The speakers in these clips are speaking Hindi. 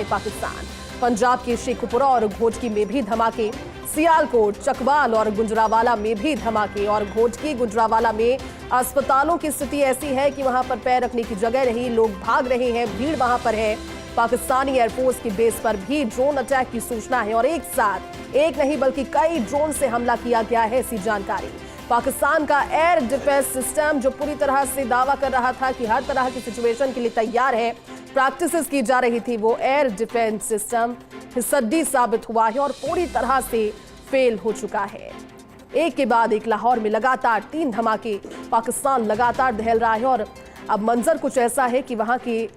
पाकिस्तान। पंजाब के शेखुपुरा और घोटकी में भी धमाके, सियालकोट, चकवाल और गुजरांवाला में भी धमाके। और घोटकी गुजरांवाला में अस्पतालों की स्थिति ऐसी है कि वहां पर पैर रखने की जगह नहीं, लोग भाग रहे हैं, भीड़ वहां पर है। पाकिस्तानी एयरफोर्स की बेस पर भी ड्रोन अटैक की सूचना है और एक साथ एक नहीं बल्कि कई ड्रोन से हमला किया गया है, ऐसी जानकारी। पाकिस्तान का एयर डिफेंस सिस्टम जो पूरी तरह से दावा कर रहा था कि हर तरह की सिचुएशन के लिए तैयार है, प्रैक्टिसेस की जा रही थी, वो एयर डिफेंस सिस्टम फिसड्डी साबित हुआ है और पूरी तरह से फेल हो चुका है। एक के बाद एक लाहौर में लगातार 3 धमाके, पाकिस्तान लगातार दहल रहा है और अब मंजर कुछ ऐसा है कि वहां के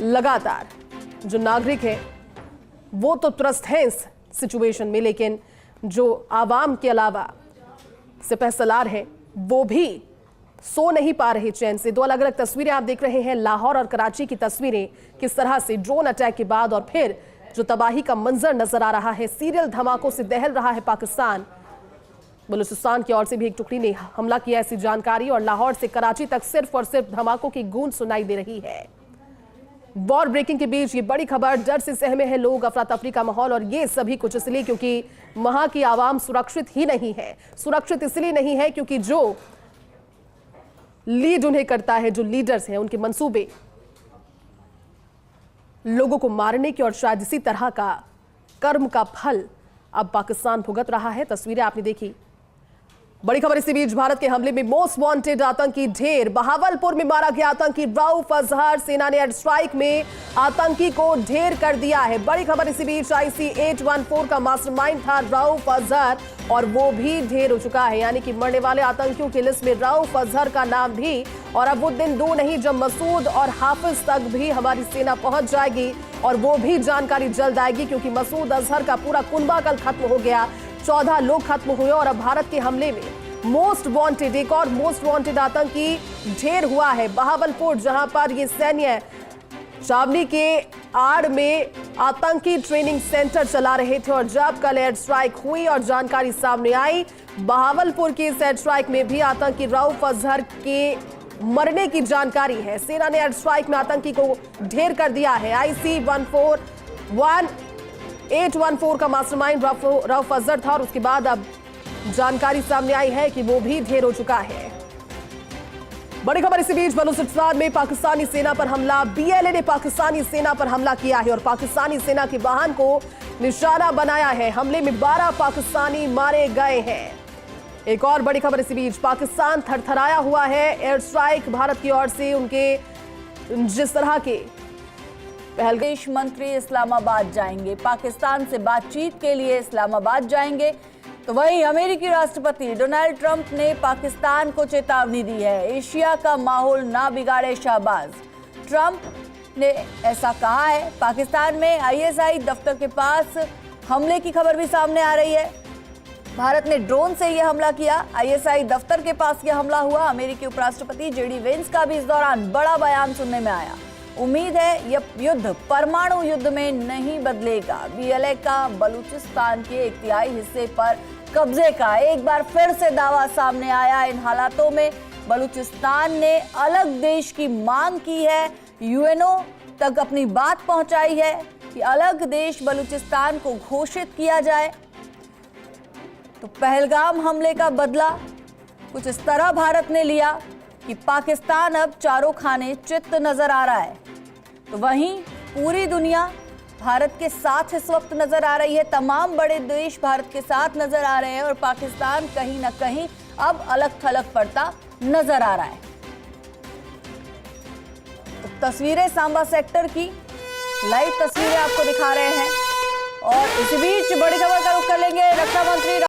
लगातार जो नागरिक है वो तो त्रस्त हैं इस सिचुएशन में, लेकिन जो आवाम के अलावा सिपह सलार है वो भी सो नहीं पा रहे चैन से। 2 अलग अलग तस्वीरें आप देख रहे हैं, लाहौर और कराची की तस्वीरें, किस तरह से ड्रोन अटैक के बाद और फिर जो तबाही का मंजर नजर आ रहा है। सीरियल धमाकों से दहल रहा है पाकिस्तान। बलूचिस्तान की ओर से भी एक टुकड़ी ने हमला किया, ऐसी जानकारी। और लाहौर से कराची तक सिर्फ और सिर्फ धमाकों की गूंज सुनाई दे रही है। वॉर ब्रेकिंग के बीच ये बड़ी खबर, डर से सहमे हैं लोग, अफरा तफरी का माहौल। और ये सभी कुछ इसलिए क्योंकि वहां की आवाम सुरक्षित ही नहीं है। सुरक्षित इसलिए नहीं है क्योंकि जो लीड उन्हें करता है, जो लीडर्स हैं, उनके मंसूबे लोगों को मारने के और शायद इसी तरह का कर्म का फल अब पाकिस्तान भुगत रहा है। तस्वीरें आपने देखी। बड़ी खबर इसी बीच, भारत के हमले में मोस्ट वांटेड आतंकी ढेर, बहावलपुर में मारा गया आतंकी रऊफ अजहर। सेना ने एयर स्ट्राइक में आतंकी को ढेर कर दिया है। बड़ी खबर इसी बीच, IC 814 का मास्टरमाइंड था रऊफ अजहर और वो भी ढेर हो चुका है, यानी कि मरने वाले आतंकियों की लिस्ट में रऊफ अजहर का नाम भी। और अब वो दिन दूर नहीं जब मसूद और हाफिज तक भी हमारी सेना पहुंच जाएगी और वो भी जानकारी जल्द आएगी, क्योंकि मसूद अजहर का पूरा कुनबा कल खत्म हो गया, 14 लोग खत्म हुए। और अब भारत के हमले में मोस्ट वांटेड, एक और मोस्ट वांटेड आतंकी ढेर हुआ है बहावलपुर, जहां पर ये सैन्य छावनी के आड़ में आतंकी ट्रेनिंग सेंटर चला रहे थे। और जब कल एयर स्ट्राइक हुई और जानकारी सामने आई, बहावलपुर की इस एयर स्ट्राइक में भी आतंकी रऊफ अजहर के मरने की जानकारी है। सेना ने एयर स्ट्राइक में आतंकी को ढेर कर दिया है। IC 814 का मास्टरमाइंड रऊफ अजहर था और उसके बाद अब जानकारी सामने आई है कि वो भी ढेर हो चुका है। बड़ी खबर इसी बीच, बलूचिस्तान में पाकिस्तानी सेना पर हमला। BLA ने पाकिस्तानी सेना पर हमला किया है और पाकिस्तानी सेना के वाहन को निशाना बनाया है। हमले में 12 पाकिस्तानी मारे गए हैं। एक और बड़ी खबर इसी बीच, पाकिस्तान थरथराया हुआ है। एयर स्ट्राइक भारत की ओर से, उनके जिस तरह के विदेश मंत्री इस्लामाबाद जाएंगे, पाकिस्तान से बातचीत के लिए इस्लामाबाद जाएंगे। तो वहीं अमेरिकी राष्ट्रपति डोनाल्ड ट्रंप ने पाकिस्तान को चेतावनी दी है, एशिया का माहौल ना बिगाड़े शहबाज। ट्रंप ने ऐसा कहा है। पाकिस्तान में ISI दफ्तर के पास हमले की खबर भी सामने आ रही है। भारत ने ड्रोन से यह हमला किया, ISI दफ्तर के पास यह हमला हुआ। अमेरिकी उपराष्ट्रपति JD वेंस का भी इस दौरान बड़ा बयान सुनने में आया। उम्मीद है यह युद्ध परमाणु युद्ध में नहीं बदलेगा। BLA का बलूचिस्तान के 1/3 हिस्से पर कब्जे का एक बार फिर से दावा सामने आया। इन हालातों में बलूचिस्तान ने अलग देश की मांग की है, UNO तक अपनी बात पहुंचाई है कि अलग देश बलूचिस्तान को घोषित किया जाए। तो पहलगाम हमले का बदला कुछ इस तरह भारत ने लिया कि पाकिस्तान अब चारों खाने चित्त नजर आ रहा है। तो वहीं पूरी दुनिया भारत के साथ इस वक्त नजर आ रही है, तमाम बड़े देश भारत के साथ नजर आ रहे हैं और पाकिस्तान कहीं ना कहीं अब अलग थलग पड़ता नजर आ रहा है। तो तस्वीरें सांबा सेक्टर की लाइव तस्वीरें आपको दिखा रहे हैं। और इसी बीच बड़ी खबर का रुख कर लेंगे। रक्षा मंत्री